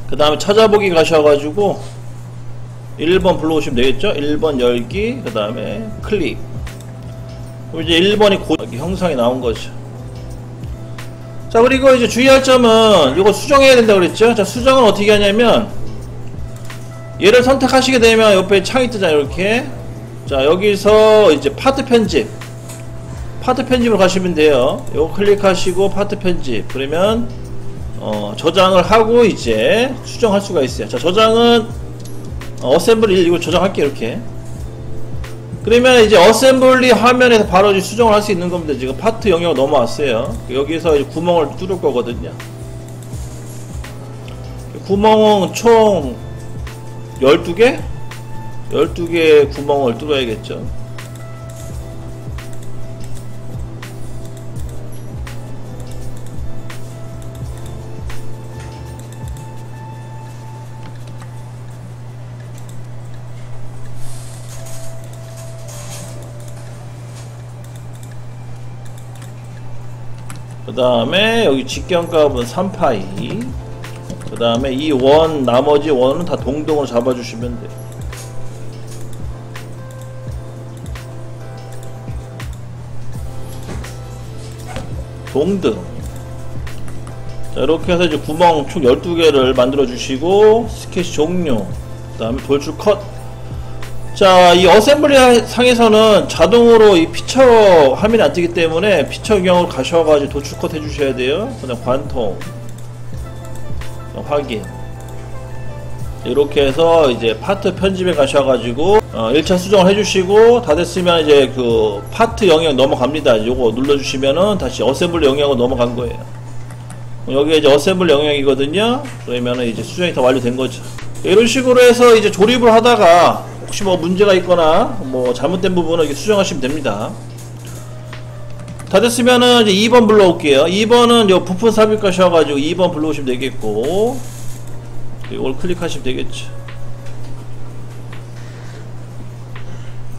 그 다음에 찾아보기 가셔가지고 1번 불러오시면 되겠죠? 1번 열기, 그 다음에 클릭. 그럼 이제 1번이 곧 형상이 나온 거죠. 자, 그리고 이제 주의할 점은 이거 수정해야 된다고 그랬죠? 자, 수정은 어떻게 하냐면 얘를 선택하시게 되면 옆에 창이 뜨잖아요, 이렇게. 자, 여기서 이제 파트 편집. 파트 편집으로 가시면 돼요. 요거 클릭하시고 파트 편집. 그러면 저장을 하고 이제 수정할 수가 있어요. 자, 저장은 어셈블리 이거 저장할게요, 이렇게. 그러면 이제 어셈블리 화면에서 바로 이제 수정을 할 수 있는 겁니다. 지금 파트 영역 넘어왔어요. 여기서 이제 구멍을 뚫을 거거든요. 구멍은 총 12개? 12개의 구멍을 뚫어야겠죠. 그 다음에 여기 직경값은 3파이. 그 다음에 이 원, 나머지 원은 다 동동으로 잡아주시면 돼요. 동등. 자, 이렇게 해서 이제 구멍 총 12개를 만들어 주시고 스케치 종료. 그 다음에 돌출 컷. 자, 이 어셈블리 상에서는 자동으로 이 피처 화면이 안 뜨기 때문에 피처 영역으로 가셔가지고 도출 컷 해주셔야 돼요. 그다음 관통 확인. 이렇게 해서 이제 파트 편집에 가셔가지고 1차 수정을 해주시고 다 됐으면 이제 그 파트 영역 넘어갑니다. 요거 눌러주시면은 다시 어셈블리 영역으로 넘어간 거예요. 여기가 이제 어셈블리 영역이거든요. 그러면은 이제 수정이 다 완료된 거죠. 이런 식으로 해서 이제 조립을 하다가 혹시 뭐 문제가 있거나 뭐 잘못된 부분은 이렇게 수정하시면 됩니다. 다 됐으면은 이제 2번 불러올게요. 2번은 요 부품 삽입 가셔가지고 2번 불러오시면 되겠고, 이걸 클릭하시면 되겠죠.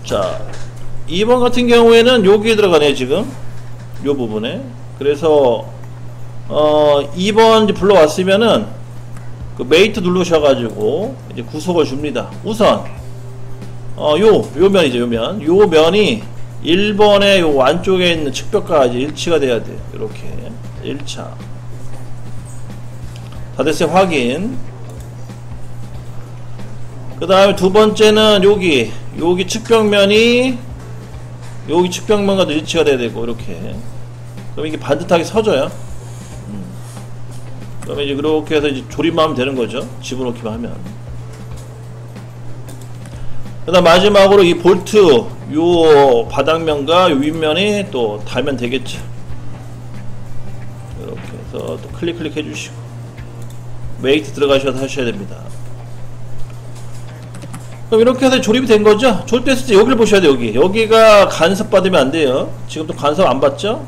자, 2번 같은 경우에는 여기에 들어가네요, 지금. 요 부분에. 그래서 2번 이제 불러왔으면은 그 메이트 누르셔가지고 이제 구속을 줍니다. 우선 요 면이죠, 요 면. 요 면이 1번의 요 안쪽에 있는 측벽과 이제 일치가 돼야 돼요. 이렇게 1차. 다 됐어요. 확인. 그 다음에 두 번째는 여기 측벽면이 여기 측벽면과도 일치가 돼야 되고, 이렇게. 그럼 이게 반듯하게 서져요. 그러면 이제 그렇게 해서 이제 조립만 하면 되는 거죠. 집어넣기만 하면. 그 다음 마지막으로 이 볼트 요 바닥면과 요 윗면이 또 달면 되겠죠. 이렇게 해서 또 클릭 해주시고 메이트 들어가셔서 하셔야 됩니다. 그럼 이렇게 해서 조립이 된 거죠. 조립됐을 때 여기를 보셔야 돼요. 여기가 간섭 받으면 안 돼요. 지금도 간섭 안 받죠.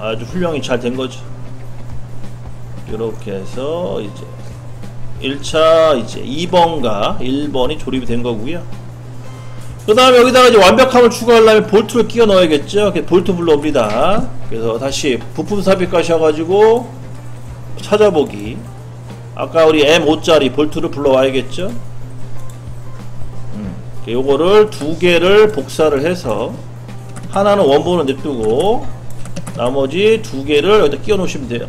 아주 훌륭히 잘 된 거죠. 이렇게 해서 이제 1차 이제 2번과 1번이 조립이 된 거고요. 그 다음에 여기다가 이제 완벽함을 추가하려면 볼트를 끼워 넣어야겠죠. 볼트 불러옵니다. 그래서 다시 부품 삽입 가셔가지고 찾아보기. 아까 우리 M5짜리 볼트를 불러와야겠죠. 요거를 두 개를 복사를 해서 하나는 원본을 냅두고 나머지 두 개를 여기다 끼워 놓으시면 돼요.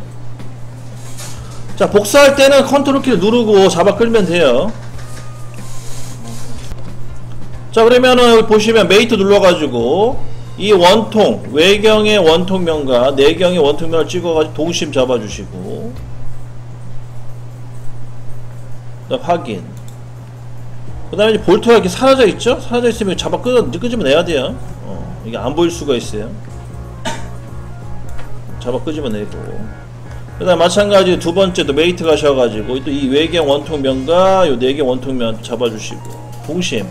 자, 복사할 때는 컨트롤 키를 누르고 잡아 끌면 돼요. 자, 그러면은 여기 보시면 메이트 눌러가지고 이 원통, 외경의 원통면과 내경의 원통면을 찍어가지고 동심 잡아주시고, 그 다음 확인. 그 다음에 이제 볼트가 이렇게 사라져 있죠? 사라져 있으면 잡아 끄집어내야 돼요. 이게 안 보일 수가 있어요. 잡아 끄집어내고. 그 다음 마찬가지로 두 번째도 메이트 가셔가지고 또 이 외경 원통면과 요 내경 원통면 잡아주시고 동심.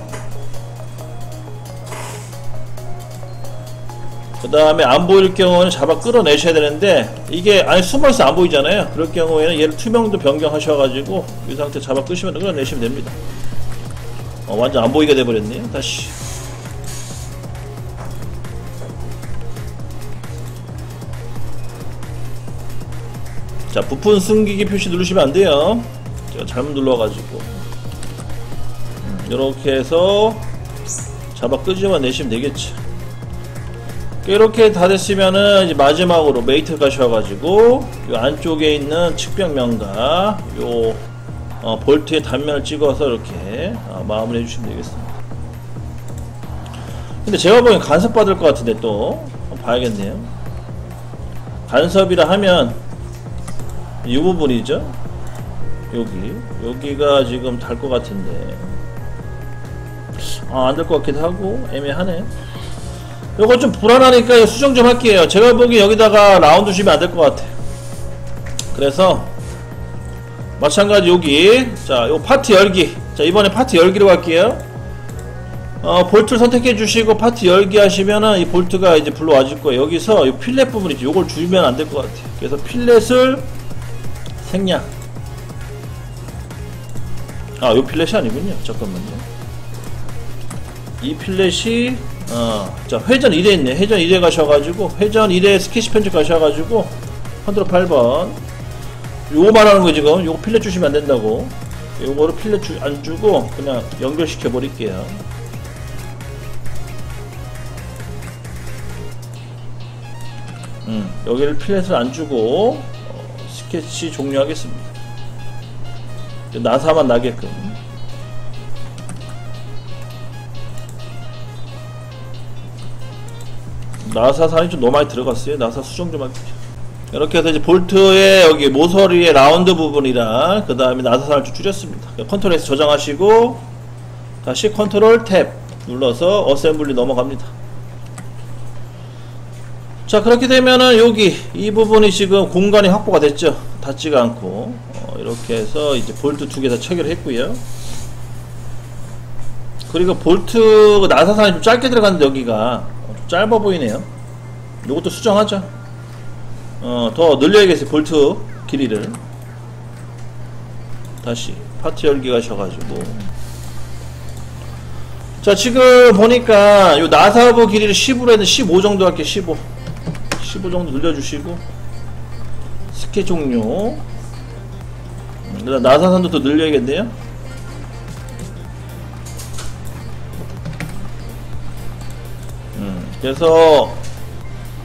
그 다음에 안 보일 경우는 잡아 끌어내셔야 되는데 이게 안에 숨어있어 안 보이잖아요. 그럴 경우에는 얘를 투명도 변경하셔가지고 이 상태 잡아 끄시면 끌어내시면 됩니다. 완전 안 보이게 돼버렸네요. 다시. 자, 부품 숨기기 표시 누르시면 안 돼요. 제가 잘못 눌러가지고 이렇게 해서 잡아 끄집어 내시면 되겠죠. 이렇게 다 됐으면은 이제 마지막으로 메이트 가셔가지고 요 안쪽에 있는 측벽면과 요 볼트의 단면을 찍어서 이렇게 마무리 해주시면 되겠습니다. 근데 제가 보기엔 간섭 받을 것 같은데 또 한번 봐야겠네요. 간섭이라 하면 이 부분이죠. 여기가 지금 달 것 같은데 안 될 것 같기도 하고 애매하네. 요거 좀 불안하니까 수정 좀 할게요. 제가 보기 여기다가 라운드 주면 안 될 것 같아. 그래서 마찬가지 여기 자 요 파트 열기, 자 이번에 파트 열기로 갈게요. 볼트를 선택해 주시고 파트 열기 하시면은 이 볼트가 이제 불러와 줄 거예요. 여기서 이 필렛 부분이죠. 요걸 주면 안 될 것 같아요. 그래서 필렛을 생략. 요 필렛이 아니군요. 잠깐만요. 이 필렛이 자 회전 1에 있네. 회전 1에 가셔가지고 회전 1에 스케치 편집 가셔가지고 컨트롤 8번 요거 말하는 거 지금. 요거 필렛 주시면 안 된다고. 요거를 필렛 안 주고 그냥 연결시켜 버릴게요. 여기를 필렛을 안 주고 스케치 종료하겠습니다. 나사만 나게끔. 나사산이 좀 너무 많이 들어갔어요. 나사 수정 좀 할게요. 이렇게 해서 이제 볼트의 여기 모서리의 라운드 부분이랑 그 다음에 나사산을 좀 줄였습니다. 컨트롤 S 저장하시고 다시 컨트롤 탭 눌러서 어셈블리 넘어갑니다. 자 그렇게 되면은 여기 이 부분이 지금 공간이 확보가 됐죠. 닿지가 않고 이렇게 해서 이제 볼트 두 개 다 체결을 했고요. 그리고 볼트 나사산이 좀 짧게 들어갔는데 여기가 좀 짧아 보이네요. 요것도 수정하자. 더 늘려야겠어요. 볼트 길이를. 다시 파트 열기 가셔가지고 자 지금 보니까 요 나사부 길이를 10으로 했는데 15 정도 할게요. 15 정도 늘려주시고 스케치 종료. 그다음 나사선도 더 늘려야겠네요. 그래서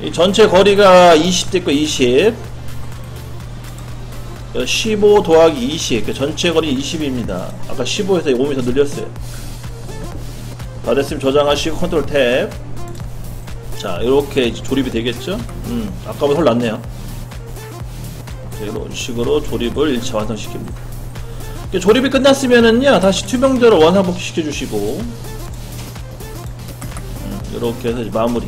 이 전체 거리가 20 됐고 20 15 더하기 20 전체 거리 20입니다. 아까 15에서 5m 늘렸어요. 다 됐으면 저장하시고 컨트롤 탭. 자 이렇게 조립이 되겠죠. 아까보다 훨 낫네요. 이런 식으로 조립을 1차 완성시킵니다. 조립이 끝났으면은요 다시 투명도를 원상복귀 시켜주시고 이렇게 해서 이제 마무리.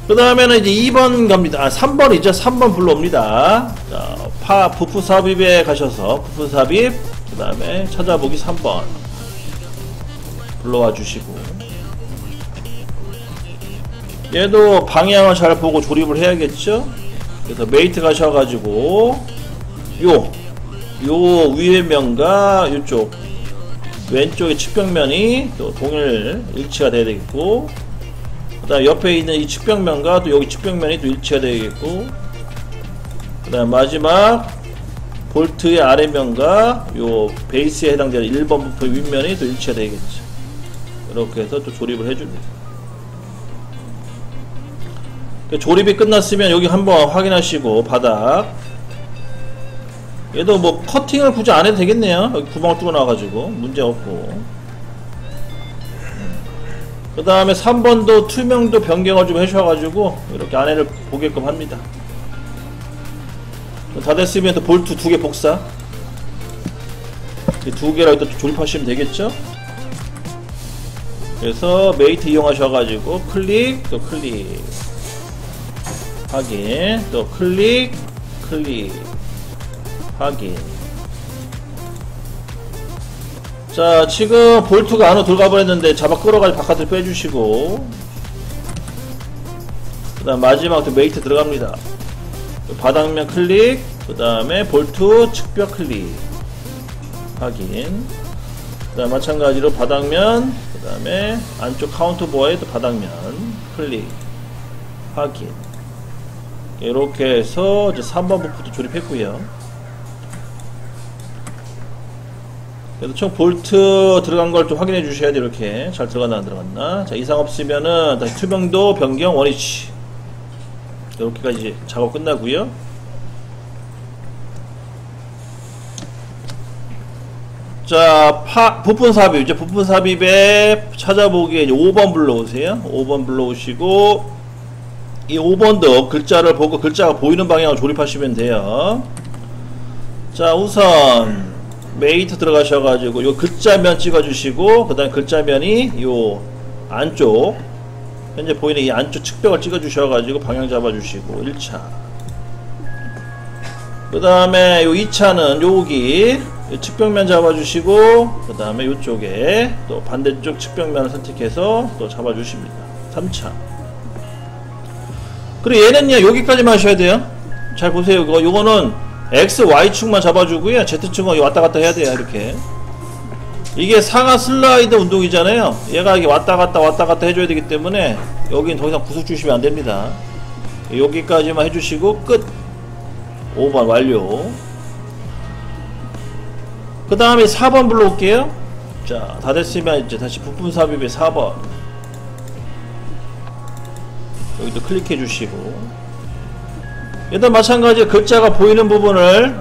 그 다음에는 이제 2번 갑니다. 3번이죠. 3번 불러옵니다. 자, 부프 삽입에 가셔서 부프 삽입, 그 다음에 찾아보기 3번 불러와 주시고, 얘도 방향을 잘 보고 조립을 해야겠죠. 그래서 메이트 가셔가지고 요 위에 면과 이쪽 왼쪽의 측벽면이 또 동일 일치가 돼야 되겠고, 그 다음 옆에 있는 이 측벽면과 또 여기 측벽면이 또 일치가 되겠고, 그 다음 마지막 볼트의 아래면과 요 베이스에 해당되는 1번 부프 윗면이 또 일치가 되겠죠. 이렇게 해서 또 조립을 해줍니다. 조립이 끝났으면 여기 한번 확인하시고 바닥, 얘도 뭐 커팅을 굳이 안 해도 되겠네요. 여기 구멍을 뚫어 놔가지고 문제 없고. 그 다음에 3번도 투명도 변경을 좀 해주셔가지고 이렇게 안에를 보게끔 합니다. 다 됐으면 또 볼트 2개 복사, 이 2개를 또 조립하시면 되겠죠. 그래서 메이트 이용하셔가지고 클릭, 또 클릭 확인, 또 클릭 확인. 자 지금 볼트가 안으로 들어가 버렸는데 잡아 끌어가지고 바깥으로 빼주시고, 그 다음 마지막 또 메이트 들어갑니다. 바닥면 클릭, 그 다음에 볼트 측벽 클릭 확인. 그 다음 마찬가지로 바닥면, 그 다음에 안쪽 카운터보어에 또 바닥면 클릭 확인. 이렇게 해서 이제 3번 부프도 조립했고요. 그래서 총 볼트 들어간 걸 좀 확인해 주셔야 돼요. 이렇게 잘 들어갔나 안 들어갔나. 자, 이상 없으면은 다시 투명도 변경 원위치. 이렇게까지 이제 작업 끝나고요. 자, 부품 삽입. 이제 부품 삽입에 찾아보기에 이제 5번 불러오세요. 5번 불러오시고, 이 5번도 글자를 보고 글자가 보이는 방향으로 조립하시면 돼요. 자, 우선 메이트 들어가셔가지고 요 글자면 찍어주시고, 그 다음에 글자면이 요 안쪽 현재 보이는 이 안쪽 측벽을 찍어주셔가지고 방향 잡아주시고 1차. 그 다음에 요 2차는 여기 측벽면 잡아주시고, 그 다음에 요쪽에 또 반대쪽 측벽면을 선택해서 또 잡아주십니다. 3차. 그리고 얘는요 여기까지만 하셔야 돼요. 잘 보세요. 요거는 X, Y축만 잡아주고요. Z축은 왔다갔다 해야 돼요. 이렇게. 이게 상하 슬라이드 운동이잖아요. 얘가 이게 왔다갔다 해줘야 되기 때문에 여긴 더 이상 구속 주시면 안됩니다. 여기까지만 해주시고 끝. 5번 완료. 그 다음에 4번 불러올게요. 자, 다 됐으면 이제 다시 부품 삽입에 4번 여기도 클릭해 주시고, 일단 마찬가지로 글자가 보이는 부분을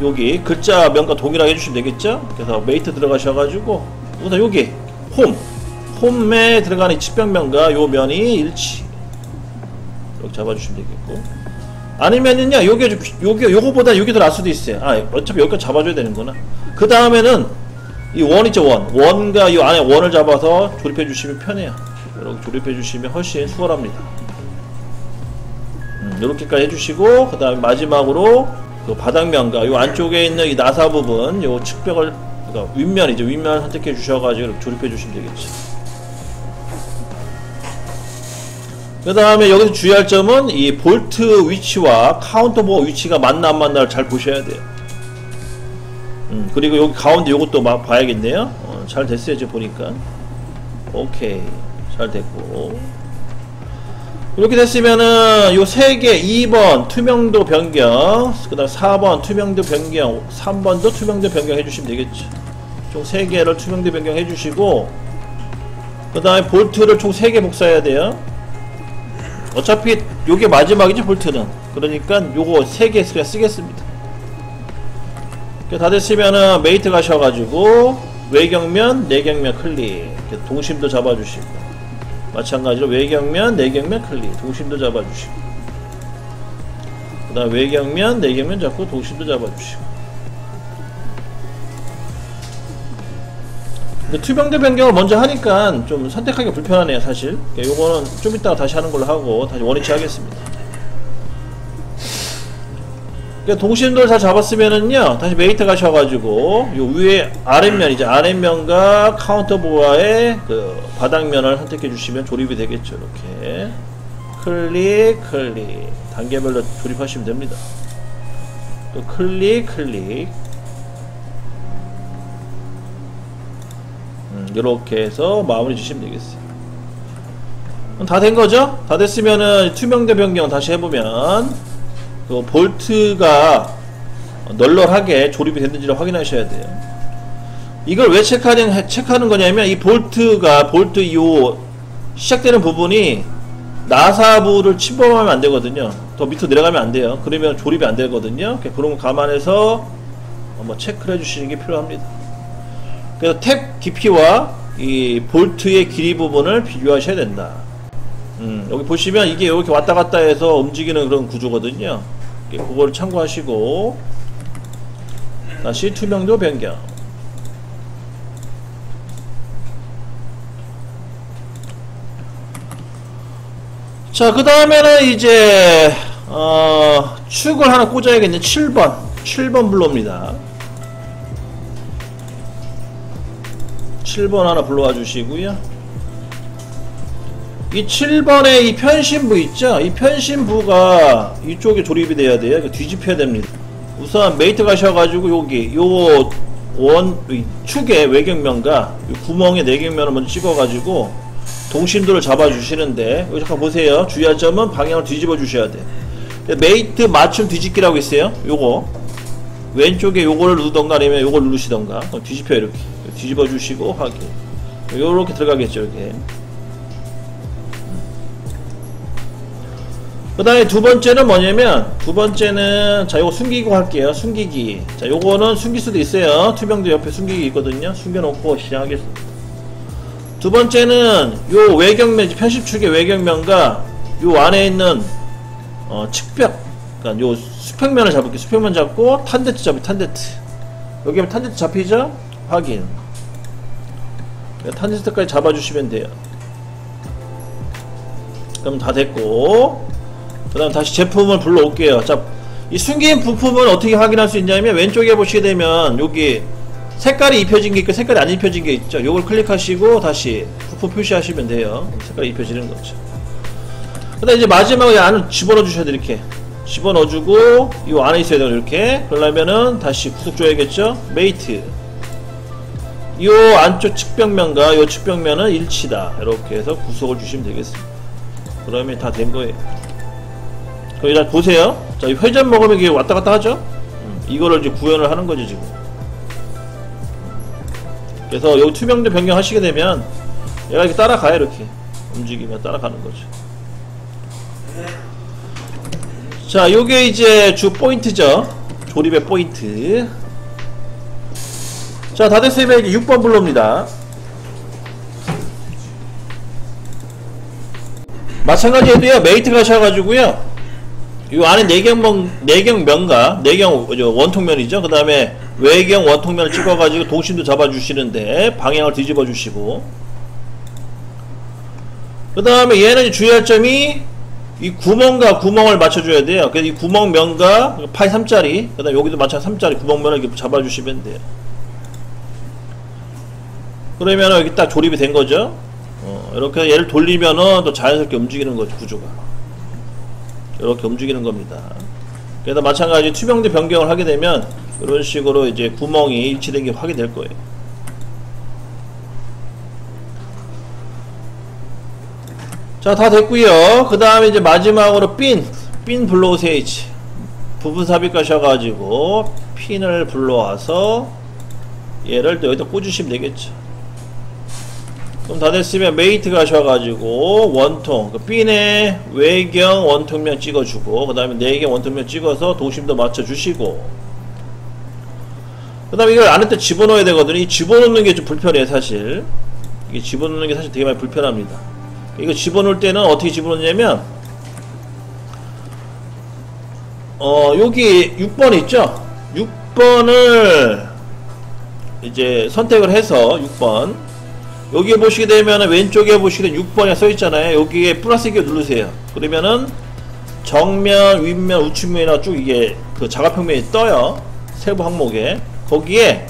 여기 글자면과 동일하게 해주시면 되겠죠. 그래서 메이트 들어가셔가지고 우선 여기 홈에 들어가는 측벽면과 요 면이 일치 이렇게 잡아주시면 되겠고, 아니면은요 요거보다 여기 더 나을 수도 있어요. 어차피 여기까지 잡아줘야 되는구나. 그 다음에는 이 원 있죠. 원과 이 안에 원을 잡아서 조립해 주시면 편해요. 이렇게 조립해 주시면 훨씬 수월합니다. 이렇게까지 해주시고, 그 다음에 마지막으로 그 바닥면과 요 안쪽에 있는 이 나사 부분 요 측벽을, 그러니까 윗면이죠. 윗면을 선택해 주셔가지고 이렇게 조립해 주시면 되겠죠. 그 다음에 여기서 주의할 점은 이 볼트 위치와 카운터보 위치가 맞나 안 맞나를 잘 보셔야 돼요. 그리고 여기 가운데 요것도 막 봐야겠네요. 잘 됐어요. 지금 보니까. 오케이. 잘 됐고. 이렇게 됐으면은 요 3개 2번 투명도 변경, 그 다음 4번 투명도 변경, 3번도 투명도 변경 해주시면 되겠죠. 총 3개를 투명도 변경 해주시고, 그 다음에 볼트를 총 3개 복사해야 돼요. 어차피 요게 마지막이죠. 볼트는. 그러니까 요거 3개 그냥 쓰겠습니다. 다 됐으면은 메이트 가셔가지고 외경면 내경면 클릭, 동심도 잡아주시고, 마찬가지로 외경면 내경면 클릭, 동심도 잡아주시고, 그 다음 외경면 내경면 잡고 동심도 잡아주시고. 근데 투명도 변경을 먼저 하니까 좀 선택하기 불편하네요. 사실 요거는 좀 이따가 다시 하는 걸로 하고 다시 원위치 하겠습니다. 동심도를 잘 잡았으면은요 다시 메이트 가셔가지고 요 위에 아랫면이죠. 아랫면과 카운터보아의 그 바닥면을 선택해 주시면 조립이 되겠죠. 이렇게 클릭 단계별로 조립하시면 됩니다. 또 클릭 이렇게 해서 마무리 주시면 되겠어요. 다 된거죠? 다 됐으면은 투명도 변경 다시 해보면 그 볼트가 널널하게 조립이 됐는지를 확인하셔야 돼요. 이걸 왜 체크하는 거냐면 이 볼트 요 시작되는 부분이 나사부를 침범하면 안 되거든요. 더 밑으로 내려가면 안 돼요. 그러면 조립이 안 되거든요. 그런 거 감안해서 한번 체크를 해주시는 게 필요합니다. 그래서 탭 깊이와 이 볼트의 길이 부분을 비교하셔야 된다. 여기 보시면 이게 이렇게 왔다 갔다 해서 움직이는 그런 구조거든요. 그거를 참고하시고 다시 투명도 변경. 자, 그 다음에는 이제 축을 하나 꽂아야겠네. 7번 불러옵니다. 7번 하나 불러와 주시고요. 이 7번에 이 편심부 있죠? 이 편심부가 이쪽에 조립이 돼야 돼요. 뒤집혀야 됩니다. 우선 메이트 가셔가지고 여기 요 축의 외경면과 요 구멍의 내경면을 먼저 찍어가지고 동심도를 잡아주시는데, 여기 잠깐 보세요. 주의할 점은 방향을 뒤집어 주셔야 돼요. 메이트 맞춤 뒤집기라고 있어요. 요거 왼쪽에 요거를 누르던가 아니면 요걸 누르시던가 뒤집혀 이렇게 뒤집어 주시고 확인. 요렇게 들어가겠죠 이렇게. 그 다음에 두 번째는 뭐냐면 두 번째는 자 요거 숨기고 할게요. 숨기기. 자 요거는 숨길 수도 있어요. 투명도 옆에 숨기기 있거든요. 숨겨놓고 시작하겠습니다. 두 번째는 요 외경면 편집축의 외경면과 요 안에 있는 측벽, 그러니까 요 수평면을 잡을게요. 수평면 잡고 탄데트 잡이 탄데트. 여기 하면 탄데트 잡히죠? 확인. 탄데트까지 잡아주시면 돼요. 그럼 다 됐고, 그 다음 다시 제품을 불러올게요. 자, 이 숨긴 부품을 어떻게 확인할 수 있냐면 왼쪽에 보시게 되면 여기 색깔이 입혀진 게 있고 색깔이 안 입혀진 게 있죠. 요걸 클릭하시고 다시 부품 표시하시면 돼요. 색깔이 입혀지는 거죠. 그 다음 이제 마지막에 안을 집어넣어 주셔야 돼요. 이렇게 집어넣어주고 이 안에 있어야 돼요. 이렇게. 그러려면은 다시 구속 줘야겠죠. 메이트. 요 안쪽 측벽면과 요 측벽면은 일치다. 이렇게 해서 구속을 주시면 되겠습니다. 그러면 다 된 거예요. 그럼 일단 보세요. 자, 이 회전 먹으면 이게 왔다 갔다 하죠. 이거를 이제 구현을 하는 거죠 지금. 그래서 여기 투명도 변경하시게 되면 얘가 이렇게 따라가요. 이렇게 움직이면 따라가는 거죠. 자, 요게 이제 주 포인트죠. 조립의 포인트. 자, 다 됐으면 이제 6번 불러옵니다. 마찬가지에도요, 메이트 가셔가지고요, 요 안에 내경면과, 내경 원통면이죠. 그 다음에 외경 원통면을 찍어가지고 도심도 잡아주시는데, 방향을 뒤집어 주시고, 그 다음에 얘는 주의할 점이, 이 구멍과 구멍을 맞춰줘야 돼요. 그래서 이 구멍면과 파이 3짜리, 그 다음에 여기도 마찬가지 3짜리 구멍면을 이렇게 잡아주시면 돼요. 그러면 여기 딱 조립이 된 거죠. 이렇게 얘를 돌리면은 또 자연스럽게 움직이는 거죠, 구조가. 이렇게 움직이는 겁니다. 그래서 마찬가지 투명도 변경을 하게 되면 이런 식으로 이제 구멍이 일치된 게 확인될 거예요. 자, 다 됐고요. 그 다음에 이제 마지막으로 핀 불러오세요. 부분 삽입하셔가지고 핀을 불러와서 얘를 또 여기다 꽂으시면 되겠죠. 그럼 다 됐으면 메이트 가셔가지고 원통, 그 핀에 외경 원통면 찍어주고, 그 다음에 내경 원통면 찍어서 도심도 맞춰주시고, 그 다음에 이걸 안에 또 집어넣어야 되거든요. 이 집어넣는 게 좀 불편해요, 사실. 이게 집어넣는 게 사실 되게 많이 불편합니다. 이거 집어넣을 때는 어떻게 집어넣냐면, 여기 6번 있죠? 6번을 이제 선택을 해서 6번. 여기에 보시게 되면 왼쪽에 보시게 되면 6번이 써있잖아요. 여기에 플러스 키 누르세요. 그러면은 정면, 윗면, 우측면이나 쭉 이게 그 자가평면이 떠요. 세부 항목에. 거기에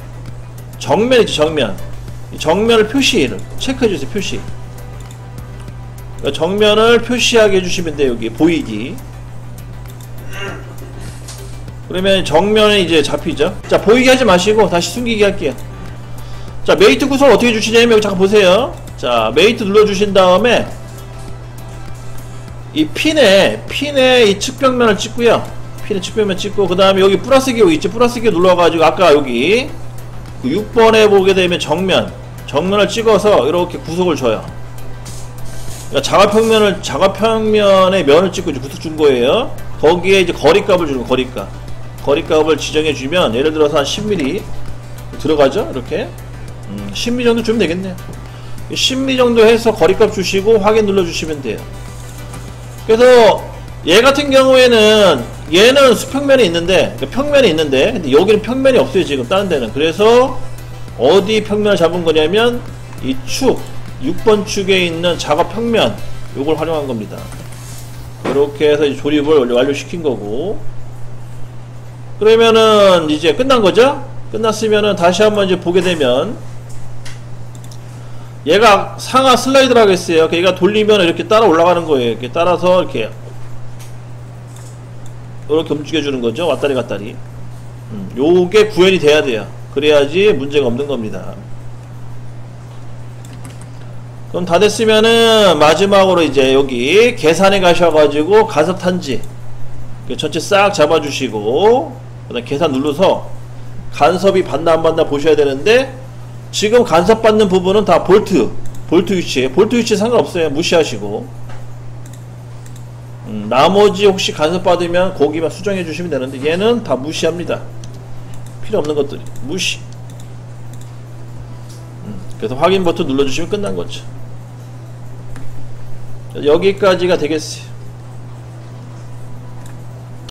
정면 있죠, 정면. 정면을 표시를 체크해주세요, 표시. 정면을 표시하게 해주시면 돼요. 여기 보이기. 그러면 정면에 이제 잡히죠. 자, 보이게 하지 마시고 다시 숨기게 할게요. 자, 메이트 구성을 어떻게 주시냐면 여기 잠깐 보세요. 자, 메이트 눌러주신 다음에 이 핀에 이 측벽면을 찍고요. 핀에 측벽면 찍고, 그 다음에 여기 플러스 기 있죠. 플러스 기 눌러가지고 아까 여기 그 6번에 보게 되면 정면을 찍어서 이렇게 구속을 줘요. 그러니까 자가평면의 면을 찍고 이제 구속 준 거예요. 거기에 이제 거리값을 주는 거, 거리값을 지정해 주면, 예를 들어서 한 10mm 들어가죠. 이렇게 10mm 정도 주면 되겠네요. 10mm 정도 해서 거리값 주시고 확인 눌러주시면 돼요. 그래서 얘 같은 경우에는 얘는 수평면이 있는데, 평면이 있는데, 근데 여기는 평면이 없어요 지금 다른 데는. 그래서 어디 평면을 잡은 거냐면 이 축 6번 축에 있는 작업평면, 요걸 활용한 겁니다. 이렇게 해서 이제 조립을 완료시킨 거고, 그러면은 이제 끝난 거죠? 끝났으면은 다시 한번 이제 보게 되면 얘가 상하 슬라이드라고 했어요. 얘가 돌리면 이렇게 따라 올라가는 거예요. 이렇게 따라서 이렇게 움직여주는 거죠. 왔다리 갔다리. 요게 구현이 돼야 돼요. 그래야지 문제가 없는 겁니다. 그럼 다 됐으면은 마지막으로 이제 여기 계산해 가셔가지고 가섭 탄지 전체 싹 잡아주시고, 그다음 계산 눌러서 간섭이 받나 안 받나 보셔야 되는데, 지금 간섭 받는 부분은 다 볼트 위치에, 볼트 위치 상관없어요. 무시하시고, 나머지 혹시 간섭 받으면 거기만 수정해 주시면 되는데, 얘는 다 무시합니다. 필요 없는 것들이 무시. 그래서 확인 버튼 눌러주시면 끝난 거죠. 여기까지가 되겠어요.